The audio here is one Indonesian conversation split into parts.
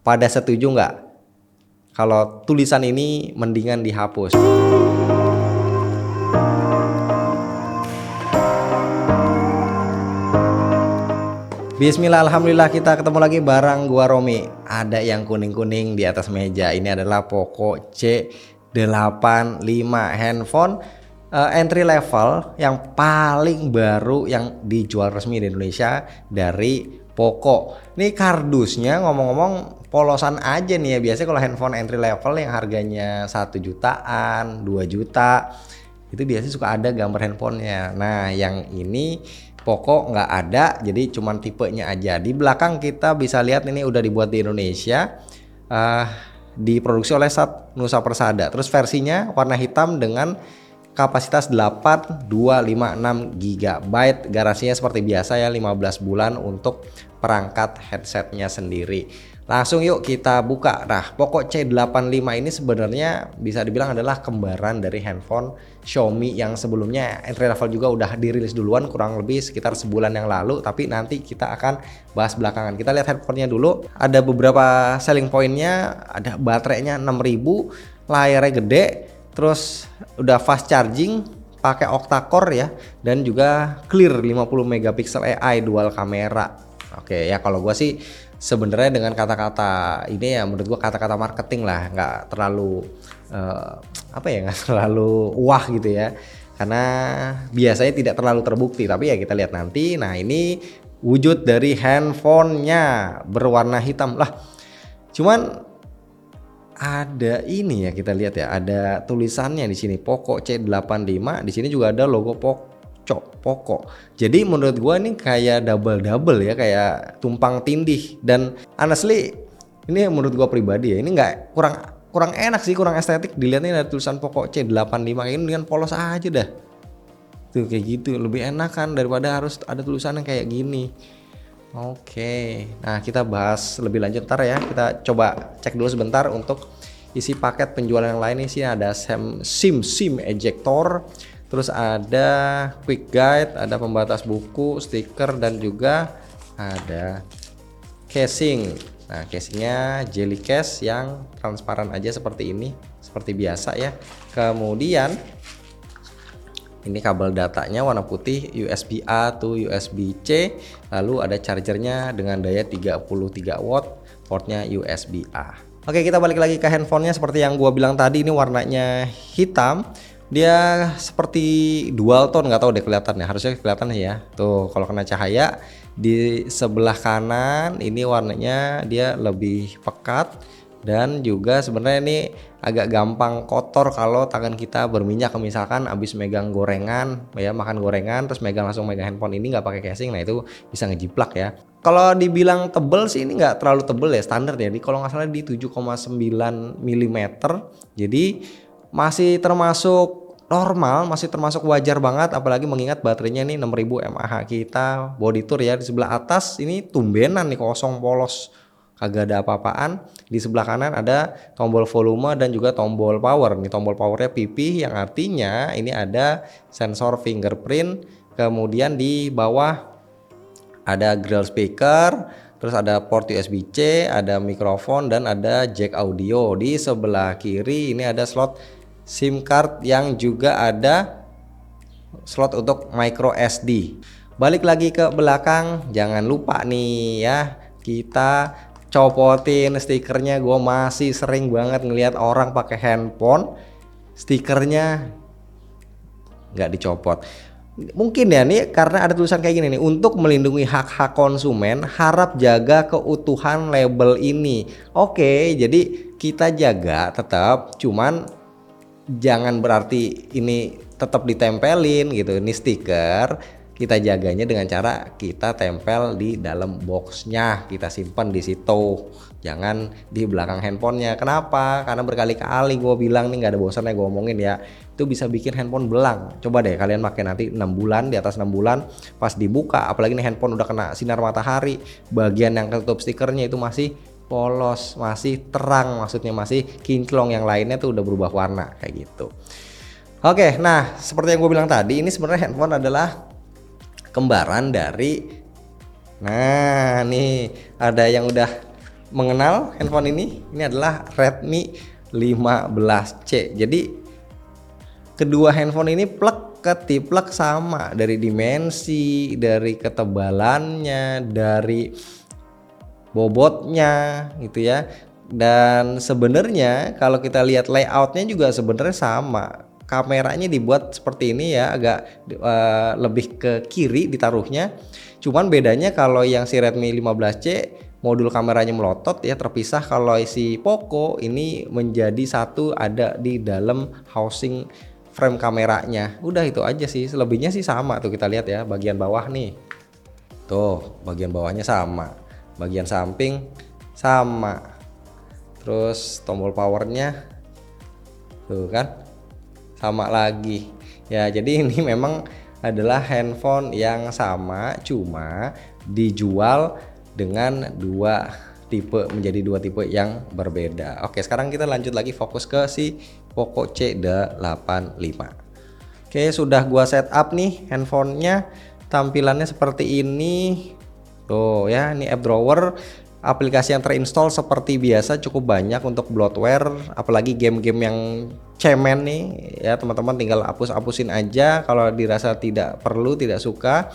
Pada setuju nggak? Kalau tulisan ini mendingan dihapus. Bismillah, alhamdulillah kita ketemu lagi bareng gua Romi. Ada yang kuning-kuning di atas meja. Ini adalah Poco C85 handphone entry level yang paling baru yang dijual resmi di Indonesia dari Poco. Ini kardusnya ngomong-ngomong polosan aja nih ya. Biasanya kalau handphone entry level yang harganya 1 jutaan, 2 juta itu biasanya suka ada gambar handphonenya. Nah yang ini Poco nggak ada, jadi cuman tipenya aja. Di belakang kita bisa lihat ini udah dibuat di Indonesia, diproduksi oleh Nusa Persada. Terus versinya warna hitam dengan kapasitas 8256 GB. Garansinya seperti biasa ya, 15 bulan untuk perangkat headsetnya sendiri. Langsung yuk kita buka. Nah, Poco C85 ini sebenarnya bisa dibilang adalah kembaran dari handphone Xiaomi yang sebelumnya entry level juga udah dirilis duluan kurang lebih sekitar sebulan yang lalu, tapi nanti kita akan bahas belakangan. Kita lihat handphonenya dulu. Ada beberapa selling pointnya, ada baterainya 6000, layarnya gede, terus udah fast charging, pakai octa-core ya, dan juga clear 50 megapiksel AI dual kamera. Oke ya, kalau gua sih sebenarnya dengan kata-kata ini ya, menurut gua kata-kata marketing lah, nggak terlalu nggak terlalu wah gitu ya, karena biasanya tidak terlalu terbukti, tapi ya kita lihat nanti. Nah ini wujud dari handphonenya berwarna hitam lah, cuman ada ini ya, kita lihat ya, ada tulisannya di sini Poco C85, di sini juga ada logo Poco. Jadi menurut gua ini kayak double ya, kayak tumpang tindih. Dan honestly ini menurut gua pribadi ya, ini nggak kurang enak sih, kurang estetik dilihatnya. Ada tulisan Poco C85 ini dengan polos aja dah. Tuh kayak gitu lebih enak kan daripada harus ada tulisan yang kayak gini. Oke, nah kita bahas lebih lanjut ntar ya. Kita coba cek dulu sebentar untuk isi paket penjualan yang lain. Ini sih ada SIM ejector, terus ada quick guide, ada pembatas buku, stiker, dan juga ada casing. Nah casingnya jelly case yang transparan aja seperti ini, seperti biasa ya. Kemudian ini kabel datanya warna putih, USB A to USB C, lalu ada chargernya dengan daya 33 watt, portnya USB A. Oke, kita balik lagi ke handphonenya. Seperti yang gua bilang tadi, ini warnanya hitam. Dia seperti dual tone, nggak tahu deh kelihatannya, harusnya kelihatan ya. Tuh kalau kena cahaya di sebelah kanan ini warnanya dia lebih pekat, dan juga sebenarnya ini agak gampang kotor kalau tangan kita berminyak, misalkan abis megang gorengan ya, makan gorengan terus langsung megang handphone ini nggak pakai casing. Nah itu bisa ngejiplak ya. Kalau dibilang tebel sih ini nggak terlalu tebel ya, standar ya, kalau nggak salah di 7,9 mm, jadi masih termasuk normal, masih termasuk wajar banget, apalagi mengingat baterainya ini 6000 mAh. Kita body tour ya, di sebelah atas ini tumbenan nih kosong polos, kagak ada apa-apaan. Di sebelah kanan ada tombol volume dan juga tombol power. Nih tombol powernya pipih, yang artinya ini ada sensor fingerprint. Kemudian di bawah ada grill speaker, terus ada port USB-C, ada mikrofon, dan ada jack audio. Di sebelah kiri ini ada slot SIM card yang juga ada slot untuk micro SD. Balik lagi ke belakang, jangan lupa nih ya, kita copotin stikernya. Gue masih sering banget ngelihat orang pakai handphone stikernya nggak dicopot. Mungkin ya nih karena ada tulisan kayak gini nih, untuk melindungi hak-hak konsumen harap jaga keutuhan label ini. Oke, jadi kita jaga tetap, cuman jangan berarti ini tetap ditempelin gitu. Ini stiker kita jaganya dengan cara kita tempel di dalam boxnya, kita simpan di situ, jangan di belakang handphonenya. Kenapa? Karena berkali-kali gue bilang nih, nggak ada bosannya gue omongin ya, itu bisa bikin handphone belang. Coba deh kalian pakai nanti 6 bulan, di atas 6 bulan pas dibuka, apalagi nih handphone udah kena sinar matahari, bagian yang ketutup stikernya itu masih polos, masih terang, maksudnya masih kinclong, yang lainnya tuh udah berubah warna kayak gitu. Oke, nah seperti yang gue bilang tadi, ini sebenarnya handphone adalah kembaran dari, nah nih ada yang udah mengenal handphone ini adalah Redmi 15C. Jadi kedua handphone ini plek ketiplek sama dari dimensi, dari ketebalannya, dari bobotnya gitu ya. Dan sebenarnya kalau kita lihat layoutnya juga sebenarnya sama. Kameranya dibuat seperti ini ya, agak lebih ke kiri ditaruhnya. Cuman bedanya kalau yang si Redmi 15C modul kameranya melotot ya, terpisah. Kalau si Poco ini menjadi satu, ada di dalam housing frame kameranya. Udah itu aja sih, selebihnya sih sama tuh. Kita lihat ya bagian bawah nih, tuh bagian bawahnya sama, bagian samping sama, terus tombol powernya tuh kan sama lagi ya. Jadi ini memang adalah handphone yang sama, cuma dijual dengan menjadi dua tipe yang berbeda. Oke, sekarang kita lanjut lagi fokus ke si Poco C85. Oke, sudah gua setup nih handphonenya, tampilannya seperti ini tuh ya. Ini app drawer, aplikasi yang terinstall seperti biasa cukup banyak untuk bloatware, apalagi game-game yang cemen nih ya teman-teman, tinggal hapus-hapusin aja kalau dirasa tidak perlu, tidak suka.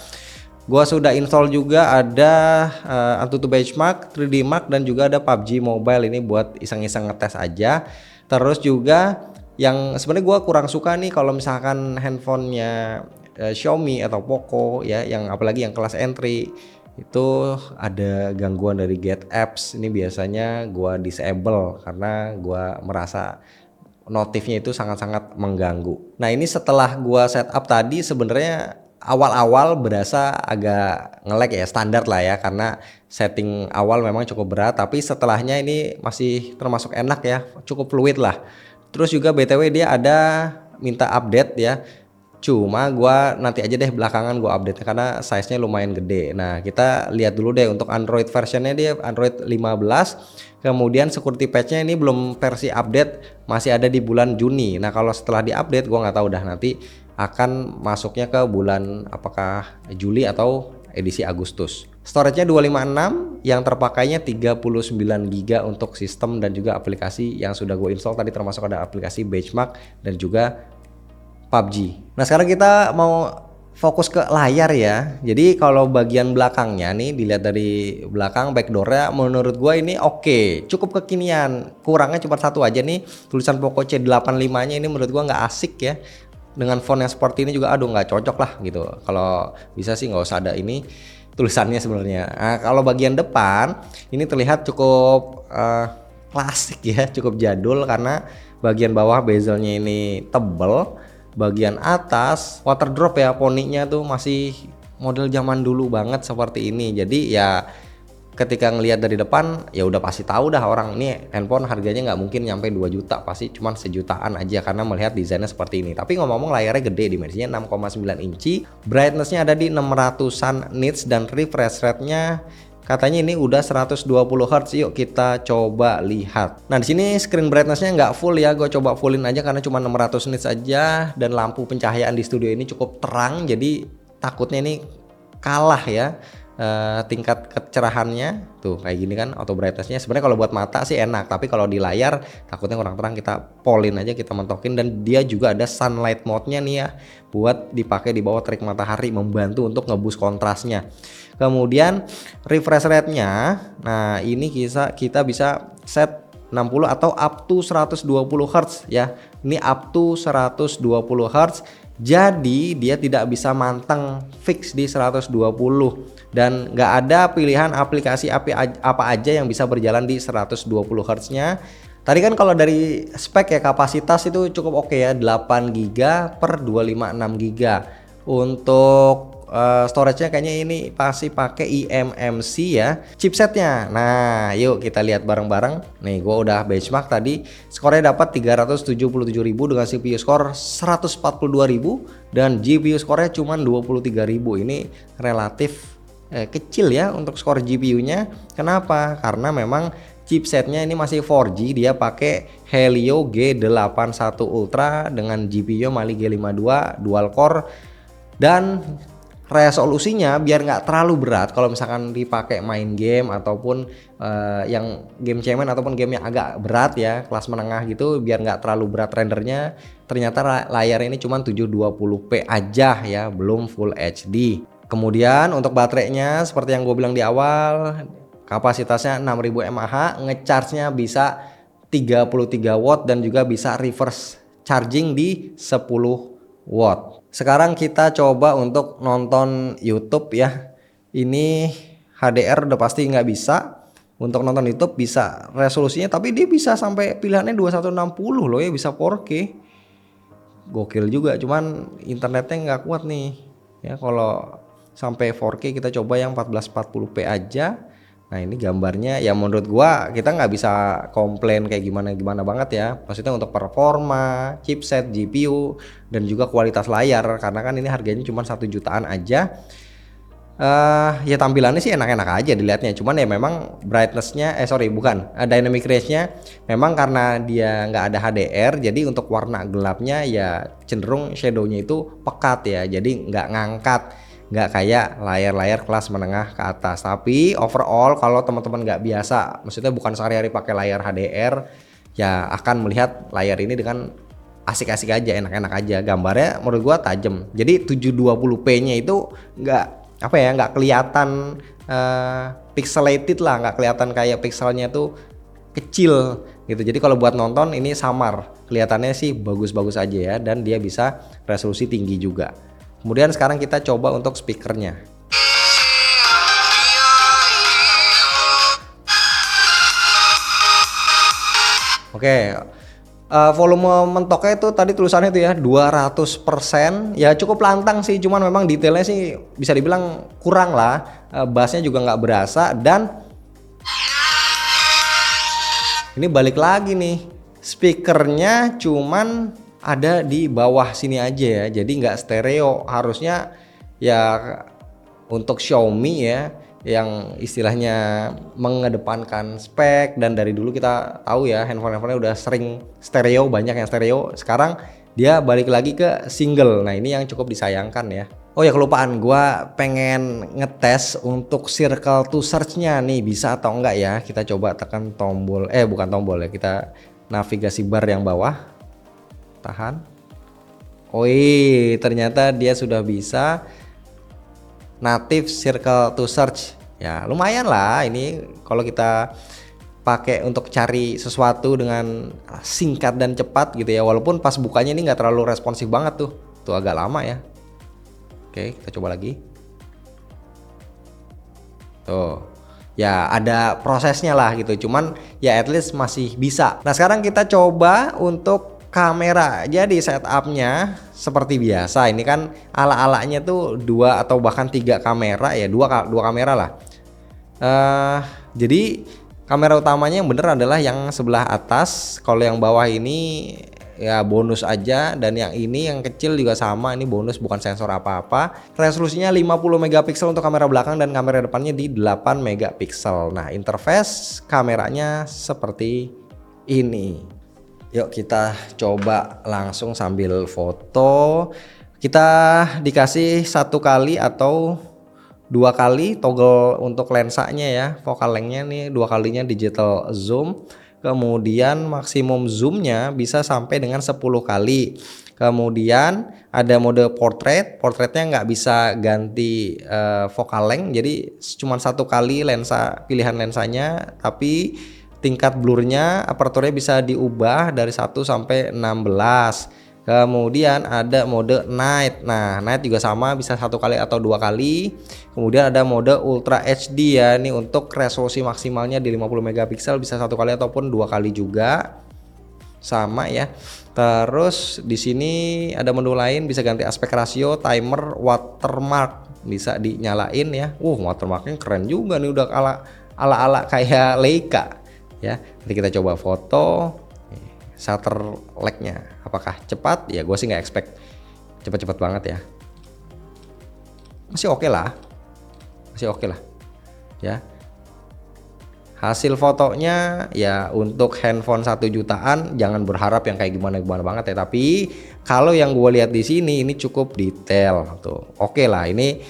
Gua sudah install juga ada Antutu Benchmark, 3D Mark, dan juga ada PUBG Mobile. Ini buat iseng-iseng ngetes aja. Terus juga yang sebenarnya gua kurang suka nih kalau misalkan handphonenya Xiaomi atau Poco ya, yang apalagi yang kelas entry itu ada gangguan dari get apps. Ini biasanya gua disable karena gua merasa notifnya itu sangat-sangat mengganggu. Nah, ini setelah gua setup tadi sebenarnya awal-awal berasa agak nge-lag ya, standar lah ya, karena setting awal memang cukup berat, tapi setelahnya ini masih termasuk enak ya, cukup fluid lah. Terus juga BTW dia ada minta update ya, cuma gua nanti aja deh belakangan gua update karena size-nya lumayan gede. Nah, kita lihat dulu deh untuk Android versionnya, dia Android 15. Kemudian security patch-nya ini belum versi update, masih ada di bulan Juni. Nah, kalau setelah di-update gua nggak tahu dah nanti akan masuknya ke bulan apakah Juli atau edisi Agustus. Storage-nya 256, yang terpakainya 39 GB untuk sistem dan juga aplikasi yang sudah gue install tadi, termasuk ada aplikasi Benchmark dan juga PUBG. Nah, sekarang kita mau fokus ke layar ya. Jadi kalau bagian belakangnya nih, dilihat dari belakang backdoor-nya, menurut gue ini oke, cukup kekinian. Kurangnya cuma satu aja nih, tulisan Poco C85-nya ini menurut gue nggak asik ya. Dengan font yang seperti ini juga aduh nggak cocok lah gitu. Kalau bisa sih nggak usah ada ini tulisannya sebenarnya. Nah, kalau bagian depan ini terlihat cukup klasik ya, cukup jadul karena bagian bawah bezelnya ini tebel, bagian atas water drop ya, poninya tuh masih model zaman dulu banget seperti ini. Jadi ya ketika ngelihat dari depan ya udah pasti tahu dah orang ini handphone harganya nggak mungkin nyampe 2 juta, pasti cuman sejutaan aja karena melihat desainnya seperti ini. Tapi ngomong-ngomong layarnya gede, dimensinya 6,9 inci, brightnessnya ada di 600-an nits, dan refresh rate-nya katanya ini udah 120 Hz. Yuk kita coba lihat. Nah, di sini screen brightness-nya nggak full ya, gue coba fullin aja karena cuma 600 nits aja, dan lampu pencahayaan di studio ini cukup terang, jadi takutnya ini kalah ya tingkat kecerahannya. Tuh kayak gini kan auto brightness-nya. Sebenarnya kalau buat mata sih enak, tapi kalau di layar takutnya kurang terang, kita polin aja, kita mentokin. Dan dia juga ada sunlight mode-nya nih ya, buat dipakai di bawah terik matahari, membantu untuk ngeboost kontrasnya. Kemudian refresh rate-nya, nah ini kita bisa set 60 atau up to 120 Hz ya. Ini up to 120 Hz. Jadi dia tidak bisa manteng fix di 120, dan nggak ada pilihan aplikasi apa aja yang bisa berjalan di 120 Hz nya. Tadi kan kalau dari spek ya, kapasitas itu cukup oke ya, 8 GB per 256 GB. Untuk storage-nya kayaknya ini pasti pakai eMMC ya chipsetnya. Nah, yuk kita lihat bareng-bareng. Nih, gua udah benchmark tadi. Skornya dapat 377.000 dengan CPU skor 142.000 dan GPU skornya cuma 23.000. Ini relatif kecil ya untuk skor GPU-nya. Kenapa? Karena memang chipsetnya ini masih 4G, dia pakai Helio G81 Ultra dengan GPU Mali G52 dual core, dan resolusinya biar nggak terlalu berat kalau misalkan dipakai main game ataupun yang game cemen ataupun game yang agak berat ya, kelas menengah gitu, biar nggak terlalu berat rendernya. Ternyata layar ini cuma 720p aja ya, belum Full HD. Kemudian untuk baterainya seperti yang gue bilang di awal, kapasitasnya 6000 mAh, ngecharge-nya bisa 33 watt dan juga bisa reverse charging di 10 watt. Sekarang kita coba untuk nonton YouTube ya. Ini HDR udah pasti nggak bisa. Untuk nonton YouTube bisa resolusinya, tapi dia bisa sampai pilihannya 2160 loh ya, bisa 4K. Gokil juga, cuman internetnya nggak kuat nih. Ya kalau sampai 4K kita coba yang 1440p aja. Nah ini gambarnya ya menurut gua kita nggak bisa komplain kayak gimana banget ya. Maksudnya untuk performa, chipset, GPU dan juga kualitas layar, karena kan ini harganya cuma 1 jutaan aja. Ya tampilannya sih enak-enak aja dilihatnya. Cuman ya memang brightnessnya dynamic range-nya memang karena dia nggak ada HDR, jadi untuk warna gelapnya ya cenderung shadow-nya itu pekat ya. Jadi nggak ngangkat, nggak kayak layar-layar kelas menengah ke atas. Tapi overall kalau teman-teman nggak biasa, maksudnya bukan sehari-hari pakai layar HDR, ya akan melihat layar ini dengan asik-asik aja, enak-enak aja. Gambarnya menurut gua tajam. Jadi 720p-nya itu nggak kelihatan pixelated lah, nggak kelihatan kayak pixelnya tuh kecil gitu. Jadi kalau buat nonton ini samar, kelihatannya sih bagus-bagus aja ya, dan dia bisa resolusi tinggi juga. Kemudian sekarang kita coba untuk speakernya. Oke, volume mentoknya itu tadi tulisannya itu ya 200%, ya cukup lantang sih, cuman memang detailnya sih bisa dibilang kurang lah, bassnya juga nggak berasa, dan ini balik lagi nih, speakernya cuman ada di bawah sini aja ya, jadi nggak stereo. Harusnya ya untuk Xiaomi ya yang istilahnya mengedepankan spek, dan dari dulu kita tahu ya handphone-handphonenya udah sering stereo, banyak yang stereo. Sekarang dia balik lagi ke single. Nah ini yang cukup disayangkan ya. Oh ya kelupaan, gua pengen ngetes untuk circle to search-nya nih bisa atau enggak ya. Kita coba tekan tombol, bukan tombol ya, kita navigasi bar yang bawah. Tahan. Ternyata dia sudah bisa native circle to search. Ya lumayan lah ini kalau kita pakai untuk cari sesuatu dengan singkat dan cepat gitu ya. Walaupun pas bukanya ini nggak terlalu responsif banget tuh. Tuh agak lama ya. Oke, kita coba lagi. Tuh. Ya ada prosesnya lah gitu. Cuman ya at least masih bisa. Nah sekarang kita coba untuk kamera. Jadi setupnya seperti biasa. Ini kan ala-alanya tuh 2 atau bahkan 3 kamera ya, dua kamera lah. Jadi kamera utamanya yang bener adalah yang sebelah atas. Kalau yang bawah ini ya bonus aja, dan yang ini yang kecil juga sama, ini bonus, bukan sensor apa-apa. Resolusinya 50 megapiksel untuk kamera belakang dan kamera depannya di 8 megapiksel. Nah interface kameranya seperti ini. Yuk kita coba langsung sambil foto. Kita dikasih 1 kali atau 2 kali toggle untuk lensanya ya. Focal length-nya nih 2 kalinya digital zoom. Kemudian maksimum zoomnya bisa sampai dengan 10 kali. Kemudian ada mode portrait. Portraitnya nggak bisa ganti focal length, jadi cuma 1 kali lensa, pilihan lensanya, tapi tingkat blurnya, aperturnya bisa diubah dari 1 sampai 16. Kemudian ada mode night. Nah night juga sama, bisa 1 kali atau 2 kali. Kemudian ada mode ultra HD ya, ini untuk resolusi maksimalnya di 50 megapiksel, bisa 1 kali ataupun 2 kali juga sama ya. Terus di sini ada menu lain, bisa ganti aspek rasio, timer, watermark bisa dinyalain ya. Watermarknya keren juga nih, udah ala kayak Leica ya. Nanti kita coba foto. Shutter lag-nya apakah cepat? Ya gue sih nggak expect cepet-cepet banget ya. Masih oke lah ya. Hasil fotonya ya untuk handphone 1 jutaan jangan berharap yang kayak gimana-gimana banget ya, tapi kalau yang gue lihat di sini ini cukup detail tuh. Oke lah, ini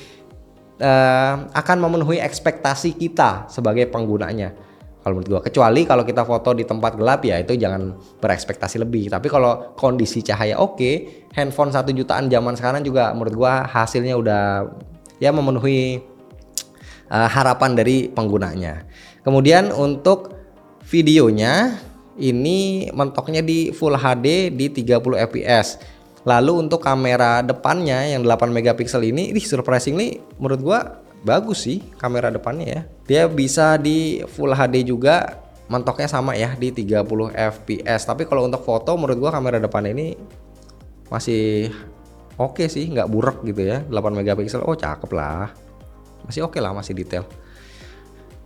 akan memenuhi ekspektasi kita sebagai penggunanya. Kalau menurut gua, kecuali kalau kita foto di tempat gelap ya itu jangan berekspektasi lebih. Tapi kalau kondisi cahaya oke, handphone 1 jutaan zaman sekarang juga menurut gua hasilnya udah ya memenuhi harapan dari penggunanya. Kemudian untuk videonya ini mentoknya di Full HD di 30 fps. Lalu untuk kamera depannya yang 8 megapiksel ini surprisingly menurut gua bagus sih kamera depannya ya. Dia bisa di Full HD juga, mentoknya sama ya di 30 fps. Tapi kalau untuk foto menurut gua kamera depan ini masih oke sih, nggak burek gitu ya. 8 megapiksel, oh cakep lah. Masih oke lah, masih detail.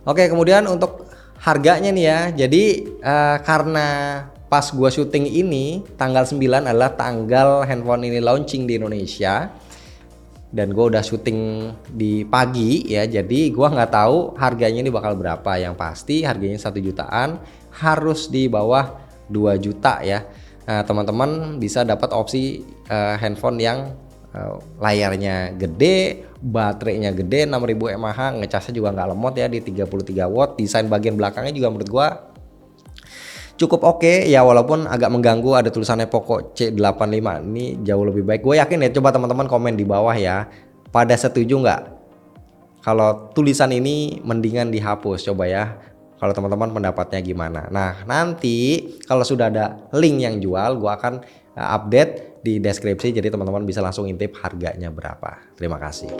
Oke, kemudian untuk harganya nih ya. Jadi karena pas gua syuting ini tanggal 9 adalah tanggal handphone ini launching di Indonesia, dan gua udah syuting di pagi ya, jadi gua nggak tahu harganya ini bakal berapa. Yang pasti harganya 1 jutaan, harus di bawah 2 juta ya. Nah, teman-teman bisa dapat opsi handphone yang layarnya gede, baterainya gede, 6000 mAh, ngecasnya juga nggak lemot ya di 33 watt. Desain bagian belakangnya juga menurut gua cukup oke ya, walaupun agak mengganggu ada tulisannya Poco C85, ini jauh lebih baik. Gue yakin ya, coba teman-teman komen di bawah ya, pada setuju nggak kalau tulisan ini mendingan dihapus, coba ya kalau teman-teman pendapatnya gimana. Nah nanti kalau sudah ada link yang jual, gue akan update di deskripsi, jadi teman-teman bisa langsung intip harganya berapa. Terima kasih.